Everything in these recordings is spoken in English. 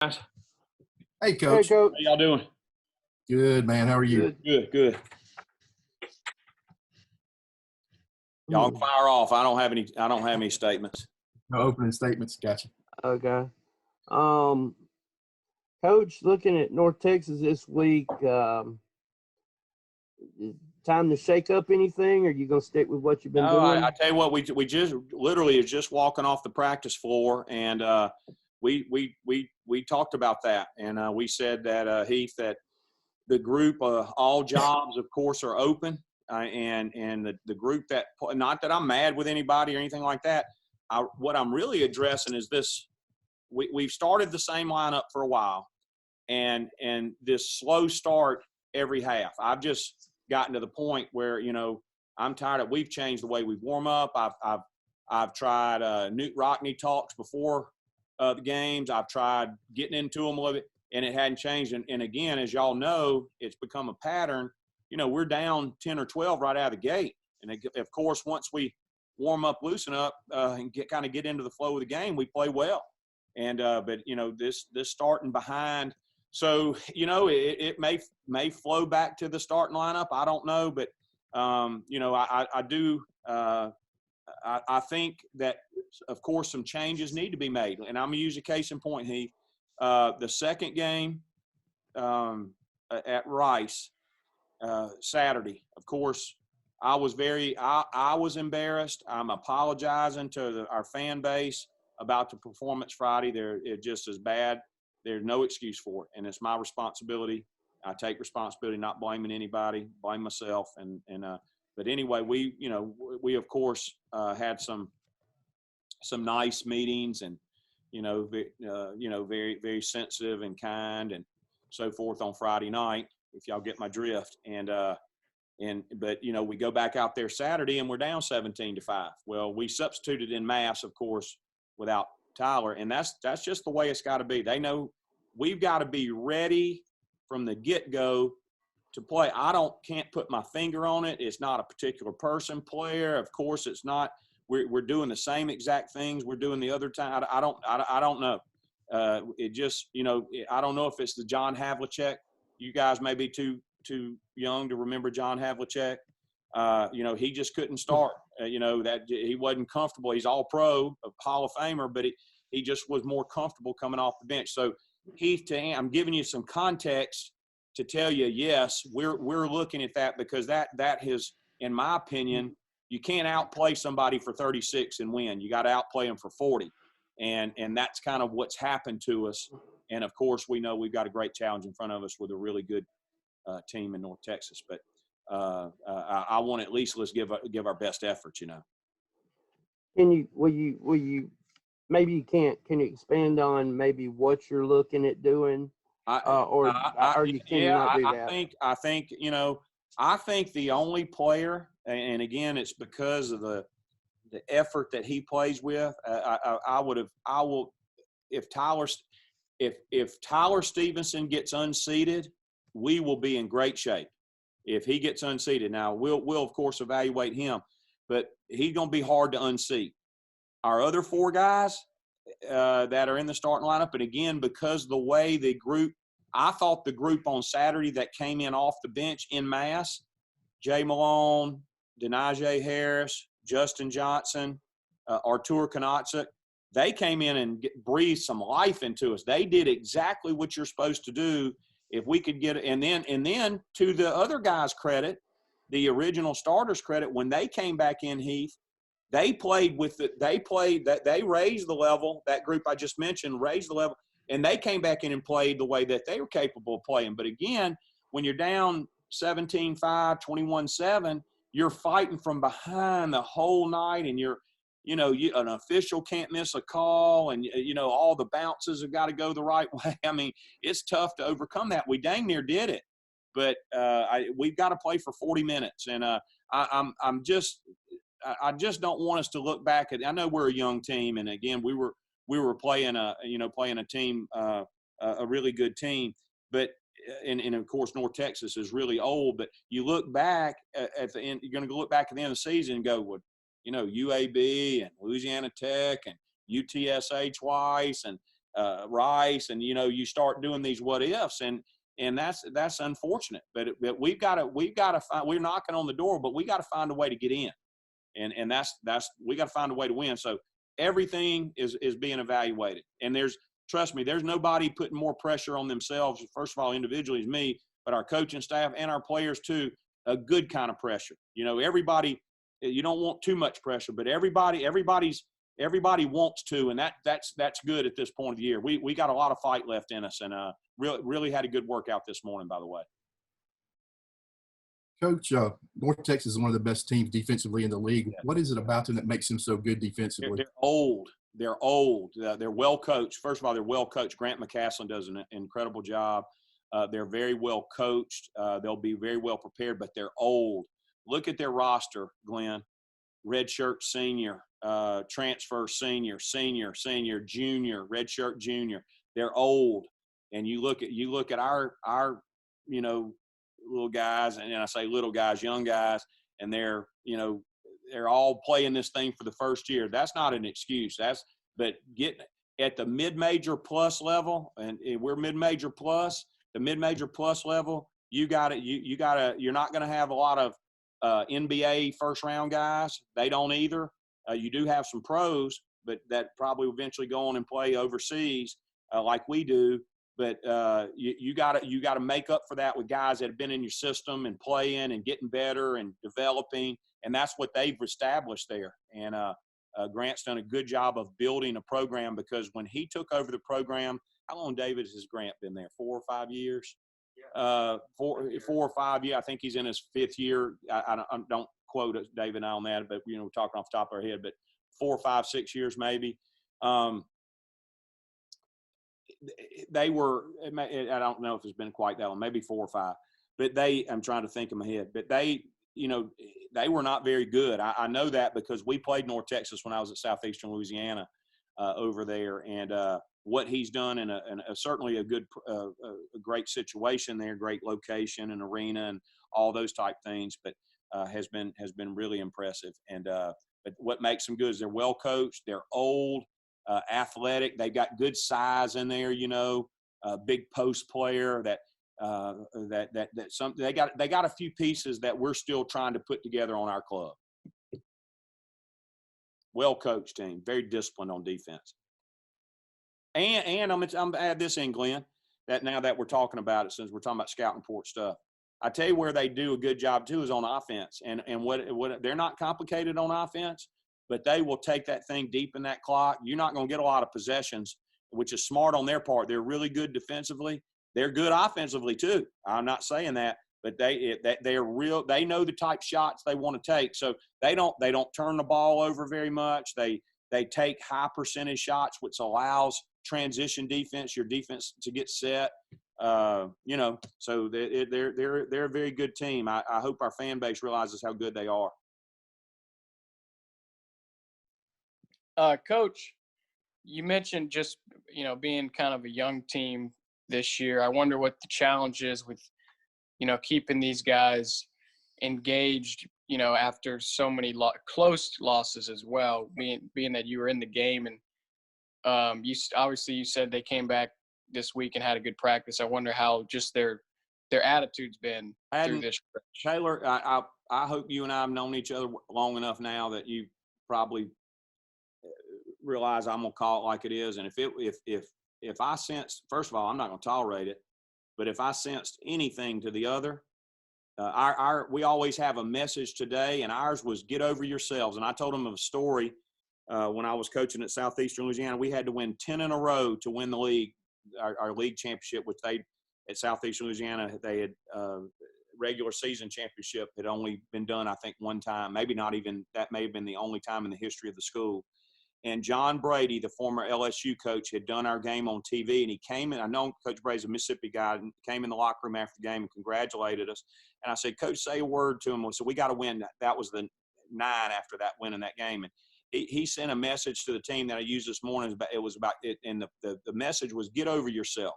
Guys. Hey, Hey, Coach. Coach. How y'all doing? Good, man. How are you? Good. Y'all fire off. I don't have any statements. No opening statements. Gotcha. Okay. Coach, looking at North Texas this week, time to shake up anything, or are you gonna stick with what you've been doing? I tell you what, we just literally is just walking off the practice floor, and we talked about that, and we said that Heath, that the group, all jobs, of course, are open, and the group that, not that I'm mad with anybody or anything like that. What I'm really addressing is this: we've started the same lineup for a while, and this slow start every half. I've just gotten to the point where, I'm tired of, we've changed the way we warm up. I've tried Newt Rockney talks before the games. I've tried getting into them a little bit, and it hadn't changed. And again, as y'all know, it's become a pattern. We're down 10 or 12 right out of the gate. And of course, once we warm up, loosen up, and get into the flow of the game, we play well. And but this starting behind. So, it may flow back to the starting lineup. I don't know, but, I do I think that, of course, some changes need to be made. And I'm going to use a case in point, Heath. The second game at Rice Saturday, of course, I was embarrassed. I'm apologizing to our fan base about the performance Friday. It's just as bad. There's no excuse for it, and it's my responsibility. I take responsibility, not blaming anybody, blame myself. But anyway, we of course had some nice meetings, and very, very sensitive and kind and so forth on Friday night, if y'all get my drift. But we go back out there Saturday and we're down 17-5. Well, we substituted in mass, of course, without Tyler, and that's just the way it's got to be. They know we've got to be ready from the get-go to play. Can't put my finger on it. It's not a particular person, player. Of course, it's not. We're doing the same exact things we're doing the other time. I don't know. It just, I don't know if it's the John Havlicek. You guys may be too young to remember John Havlicek. He just couldn't start. That he wasn't comfortable. He's all pro, a Hall of Famer, but he just was more comfortable coming off the bench. So Heath, I'm giving you some context to tell you, yes, we're looking at that, because that has, in my opinion, you can't outplay somebody for 36 and win. You got to outplay them for 40. And that's kind of what's happened to us. And of course, we know we've got a great challenge in front of us with a really good team in North Texas. But I want to at least let's give our best efforts, Will you maybe you can't, can you expand on maybe what you're looking at doing? Can you not do that? I think the only player, and again, it's because of the effort that he plays with. If Tyler Stevenson gets unseated, we will be in great shape. If he gets unseated, now we'll of course evaluate him, but he's going to be hard to unseat. Our other four guys that are in the starting lineup, and again, because the way the group, I thought the group on Saturday that came in off the bench in mass, Jay Malone, Denaje Harris, Justin Johnson, Artur Kanatzik, they came in and breathed some life into us. They did exactly what you're supposed to do. If we could get it, and then to the other guys' credit, the original starters' credit, when they came back in, Heath, they played with it. They raised the level. That group I just mentioned raised the level, and they came back in and played the way that they were capable of playing. But again, when you're down 17-5, 21-7, you're fighting from behind the whole night, and an official can't miss a call, and all the bounces have got to go the right way. I mean, it's tough to overcome that. We dang near did it, but we've got to play for 40 minutes, and I just don't want us to look back at. I know we're a young team, and again, we were playing a team, a really good team, but and of course North Texas is really old. But you look back at the end, you're going to look back at the end of the season and go, well, UAB and Louisiana Tech and UTSA twice, and Rice, and you start doing these what ifs, and that's unfortunate. But we've got to find. We're knocking on the door, but we got to find a way to get in, and that's we got to find a way to win. So everything is being evaluated, and trust me, there's nobody putting more pressure on themselves. First of all, individually is me, but our coaching staff and our players too. A good kind of pressure. Everybody. You don't want too much pressure, but everybody wants to, and that's good at this point of the year. We got a lot of fight left in us, and really had a good workout this morning, by the way. Coach, North Texas is one of the best teams defensively in the league. Yeah. What is it about them that makes them so good defensively? They're old. They're old. They're well coached. First of all, they're well coached. Grant McCaslin does an incredible job. They're very well coached. They'll be very well prepared, but they're old. Look at their roster, Glenn. Redshirt senior, transfer senior, junior, redshirt junior. They're old, and you look at our little guys, and I say little guys, young guys, and they're all playing this thing for the first year. That's not an excuse. But getting at the mid-major plus level, and we're mid-major plus. The mid-major plus level, you're not going to have a lot of NBA first-round guys. They don't either. You do have some pros, but that probably eventually go on and play overseas like we do. But you got to make up for that with guys that have been in your system and playing and getting better and developing, and that's what they've established there. And Grant's done a good job of building a program, because when he took over the program, how long, David, has Grant been there? 4 or 5 years? 4 or 5 years. I think he's in his 5th year. I don't quote David on that, but we're talking off the top of our head. But 4, 5, 6 years maybe. They were. I don't know if it's been quite that long. Maybe 4 or 5. But I'm trying to think in my head. But they were not very good. I know that because we played North Texas when I was at Southeastern Louisiana over there, and what he's done in certainly a great situation there, great location and arena and all those type things, but has been really impressive. And but what makes them good is they're well coached, they're old, athletic, they've got good size in there, a big post player that they got a few pieces that we're still trying to put together on our club. Well coached team, very disciplined on defense. And I'm going to add this in, Glenn, that now that we're talking about it, since we're talking about scouting report stuff, I tell you where they do a good job too is on offense. And what they're not complicated on offense, but they will take that thing deep in that clock. You're not going to get a lot of possessions, which is smart on their part. They're really good defensively. They're good offensively too. I'm not saying that, but they're real. They know the type shots they want to take. So they don't turn the ball over very much. They take high percentage shots, which allows transition defense, your defense to get set. So they're a very good team. I hope our fan base realizes how good they are. Coach, you mentioned just being kind of a young team this year. I wonder what the challenge is with keeping these guys engaged after so many close losses as well, being that you were in the game. And you said they came back this week and had a good practice. I wonder how just their attitude's been through this stretch. Taylor, I hope you and I have known each other long enough now that you probably realize I'm gonna call it like it is. And if I sense, first of all, I'm not gonna tolerate it, but if I sensed anything to the other, we always have a message today, and ours was get over yourselves. And I told them of a story when I was coaching at Southeastern Louisiana. We had to win 10 in a row to win the league, our league championship, which at Southeastern Louisiana, they had regular season championship had only been done, I think, one time, maybe not even, that may have been the only time in the history of the school. And John Brady, the former LSU coach, had done our game on TV, and he came in. I know Coach Brady's a Mississippi guy, and came in the locker room after the game and congratulated us. And I said, Coach, say a word to him. So we got to win. That was the 9 after that winning that game. And he sent a message to the team that I used this morning. It was about it, and the message was get over yourself.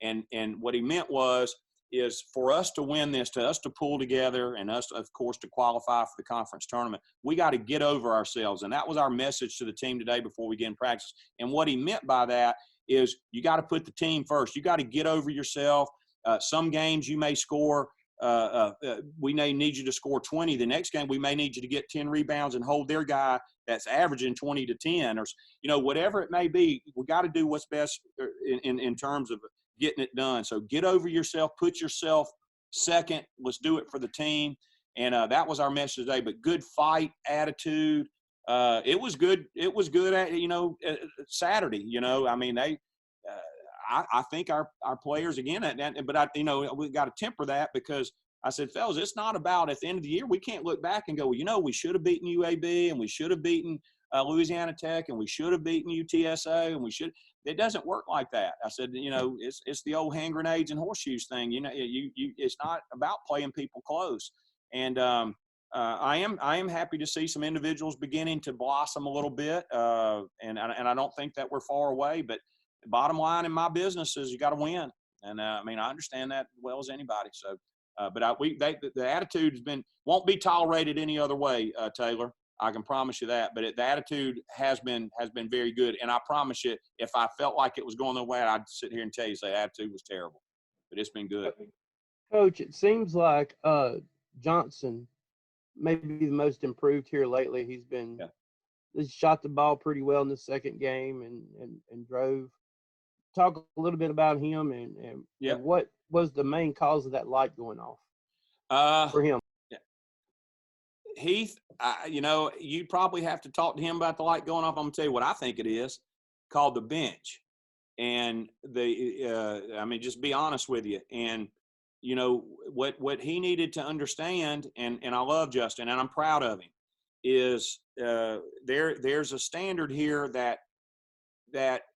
And what he meant is for us to win this, to us to pull together, and us, of course, to qualify for the conference tournament, we got to get over ourselves. And that was our message to the team today before we get in practice. And what he meant by that is you got to put the team first. You got to get over yourself. Some games you may score. We may need you to score 20. The next game we may need you to get 10 rebounds and hold their guy that's averaging 20 to 10, or whatever it may be. We got to do what's best in terms of getting it done. So get over yourself, put yourself second. Let's do it for the team. And that was our message today. But good fight attitude. It was good. It was good at Saturday. I mean they. I think our players again, but we got to temper that, because I said, fellas, it's not about at the end of the year. We can't look back and go, we should have beaten UAB and we should have beaten Louisiana Tech and we should have beaten UTSA and we should. It doesn't work like that. I said, it's the old hand grenades and horseshoes thing. It's not about playing people close. And I am happy to see some individuals beginning to blossom a little bit. And I don't think that we're far away, but the bottom line in my business is you got to win. And I understand that as well as anybody. So, but the attitude won't be tolerated any other way, Taylor. I can promise you that. But the attitude has been very good. And I promise you, if I felt like it was going the way, I'd sit here and tell you, the attitude was terrible. But it's been good. Coach, it seems like Johnson may be the most improved here lately. He's shot the ball pretty well in the second game and drove. Talk a little bit about him and what was the main cause of that light going off for him? Heath, you probably have to talk to him about the light going off. I'm going to tell you what I think it is, called the bench. And just be honest with you. And, what he needed to understand, and I love Justin, and I'm proud of him, is there's a standard here that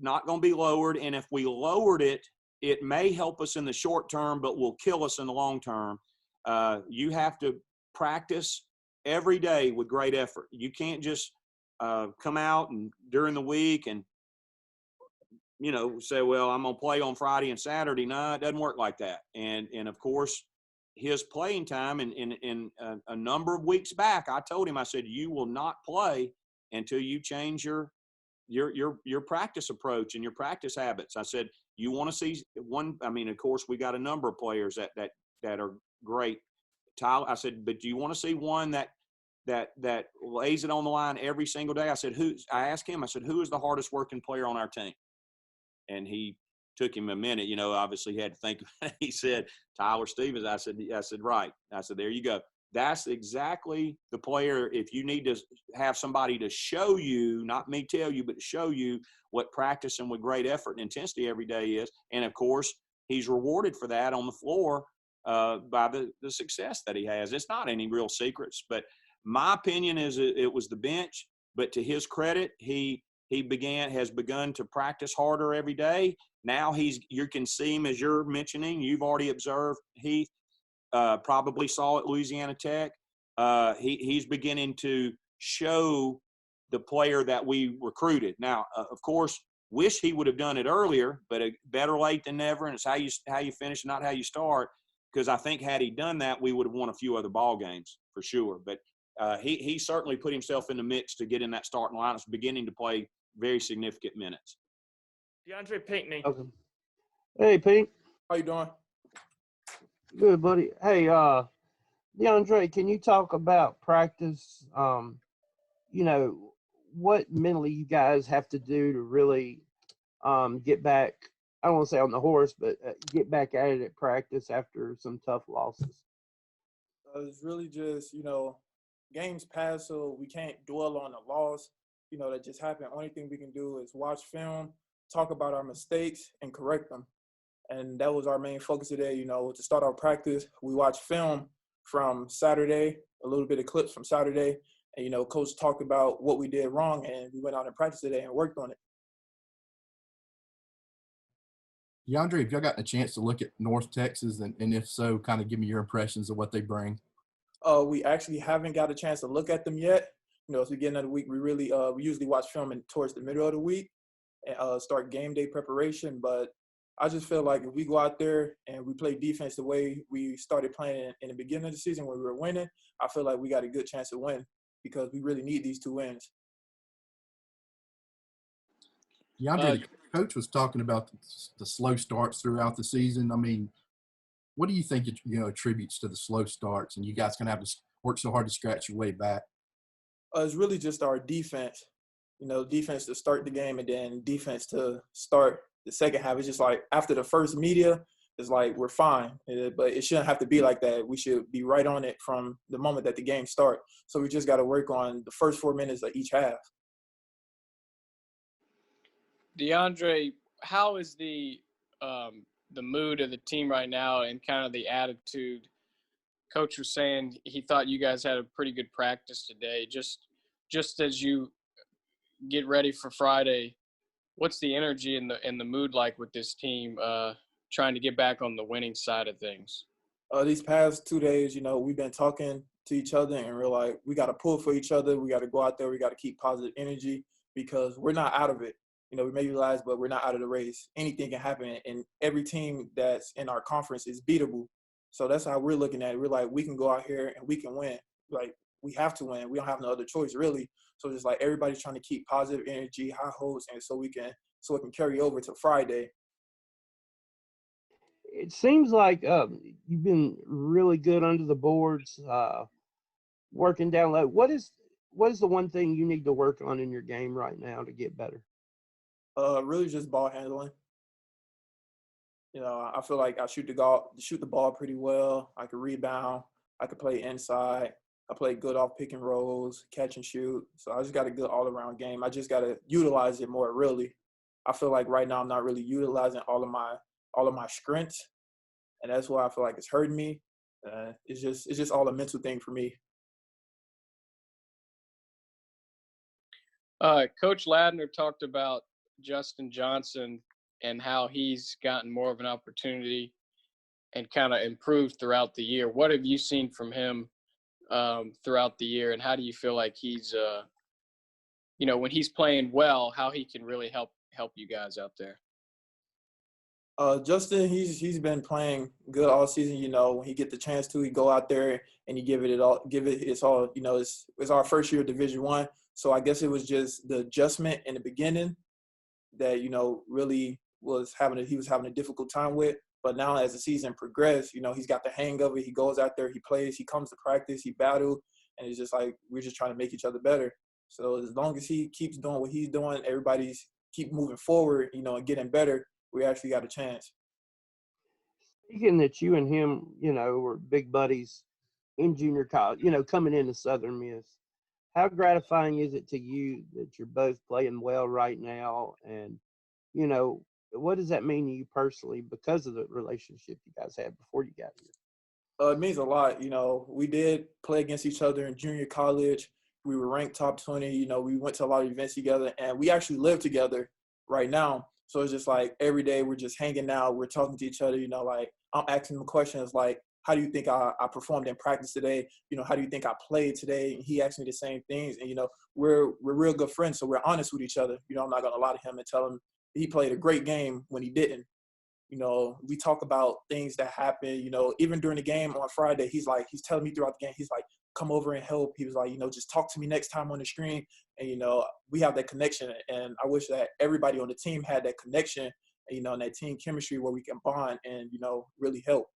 not going to be lowered. And if we lowered it, it may help us in the short term, but will kill us in the long term. You have to practice every day with great effort. You can't just come out and during the week and, say, well, I'm going to play on Friday and Saturday. No, it doesn't work like that. And of course, his playing time in a number of weeks back, I told him, I said, you will not play until you change your practice approach and your practice habits. I said, you want to see one. Of course, we got a number of players that are great. Tyler, I said, but do you want to see one that lays it on the line every single day? I said, I asked him, I said, who is the hardest working player on our team? And he took him a minute, obviously he had to think. He said, Tyler Stevens. I said, right. I said, there you go. That's exactly the player. If you need to have somebody to show you, not me tell you, but to show you what practicing with great effort and intensity every day is. And of course, he's rewarded for that on the floor by the success that he has. It's not any real secrets, but my opinion is it was the bench. But to his credit, he has begun to practice harder every day. Now you can see him, as you're mentioning. You've already observed Heath. Probably saw at Louisiana Tech. He's beginning to show the player that we recruited. Now, of course, wish he would have done it earlier, but better late than never. And it's how you finish, not how you start. Because I think had he done that, we would have won a few other ball games for sure. But he certainly put himself in the mix to get in that starting lineup, beginning to play very significant minutes. DeAndre Pinckney. Okay. Hey, Pete. How you doing? Good, buddy. Hey, DeAndre, can you talk about practice? What mentally you guys have to do to really get back, I don't want to say on the horse, but get back at it at practice after some tough losses? It's really just, games pass, so we can't dwell on the loss, that just happened. Only thing we can do is watch film, talk about our mistakes, and correct them. And that was our main focus today, to start our practice. We watched film from Saturday, a little bit of clips from Saturday. And, Coach talked about what we did wrong, and we went out and practiced today and worked on it. DeAndre, have y'all gotten a chance to look at North Texas? And if so, kind of give me your impressions of what they bring. We actually haven't got a chance to look at them yet. As we get into the week, we really we usually watch film towards the middle of the week and start game day preparation. But I just feel like if we go out there and we play defense the way we started playing in the beginning of the season when we were winning, I feel like we got a good chance to win because we really need these 2 wins. DeAndre, Coach was talking about the slow starts throughout the season. I mean, what do you think it attributes to the slow starts, and you guys can have to work so hard to scratch your way back? It's really just our defense. Defense to start the game and then defense to start the second half. It's just like after the first media, it's like we're fine. But it shouldn't have to be like that. We should be right on it from the moment that the game starts. So we just got to work on the first 4 minutes of each half. DeAndre, how is the mood of the team right now and kind of the attitude? Coach was saying he thought you guys had a pretty good practice today. Just as you get ready for Friday, what's the energy and the mood like with this team trying to get back on the winning side of things? These past 2 days, we've been talking to each other, and we're like, we got to pull for each other. We got to go out there. We got to keep positive energy because we're not out of it. We may be last, but we're not out of the race. Anything can happen, and every team that's in our conference is beatable. So that's how we're looking at it. We're like, we can go out here and we can win. Like, we have to win. We don't have no other choice, really. So it's like everybody's trying to keep positive energy, high hopes, and so it can carry over to Friday. It seems like you've been really good under the boards, working down low. What is the one thing you need to work on in your game right now to get better? Really just ball handling. I feel like I shoot the ball pretty well. I can rebound. I can play inside. I play good off pick and rolls, catch and shoot. So I just got a good all-around game. I just got to utilize it more, really. I feel like right now I'm not really utilizing all of my strengths, and that's why I feel like it's hurting me. It's just all a mental thing for me. Coach Ladner talked about Justin Johnson and how he's gotten more of an opportunity and kind of improved throughout the year. What have you seen from him throughout the year, and how do you feel like he's, when he's playing well, how he can really help you guys out there? Justin, he's been playing good all season. When he get the chance to, he go out there and he give it his all. It's our first year of Division I, so I guess it was just the adjustment in the beginning that really he was having a difficult time with. But now as the season progressed, he's got the hang of it. He goes out there, he plays, he comes to practice, he battles, and it's just like we're just trying to make each other better. So as long as he keeps doing what he's doing, everybody's keep moving forward, and getting better, we actually got a chance. Speaking that you and him, were big buddies in junior college, coming into Southern Miss, how gratifying is it to you that you're both playing well right now? And, what does that mean to you personally because of the relationship you guys had before you got here? It means a lot. We did play against each other in junior college. We were ranked top 20. We went to a lot of events together, and we actually live together right now. So it's just like every day we're just hanging out. We're talking to each other, like I'm asking him questions like, how do you think I performed in practice today? How do you think I played today? And he asked me the same things. And, we're real good friends, so we're honest with each other. I'm not going to lie to him and tell him he played a great game when he didn't. We talk about things that happen, even during the game on Friday, he's telling me throughout the game, he's like, come over and help. He was like, just talk to me next time on the screen. And, we have that connection. And I wish that everybody on the team had that connection, and that team chemistry where we can bond and, really help.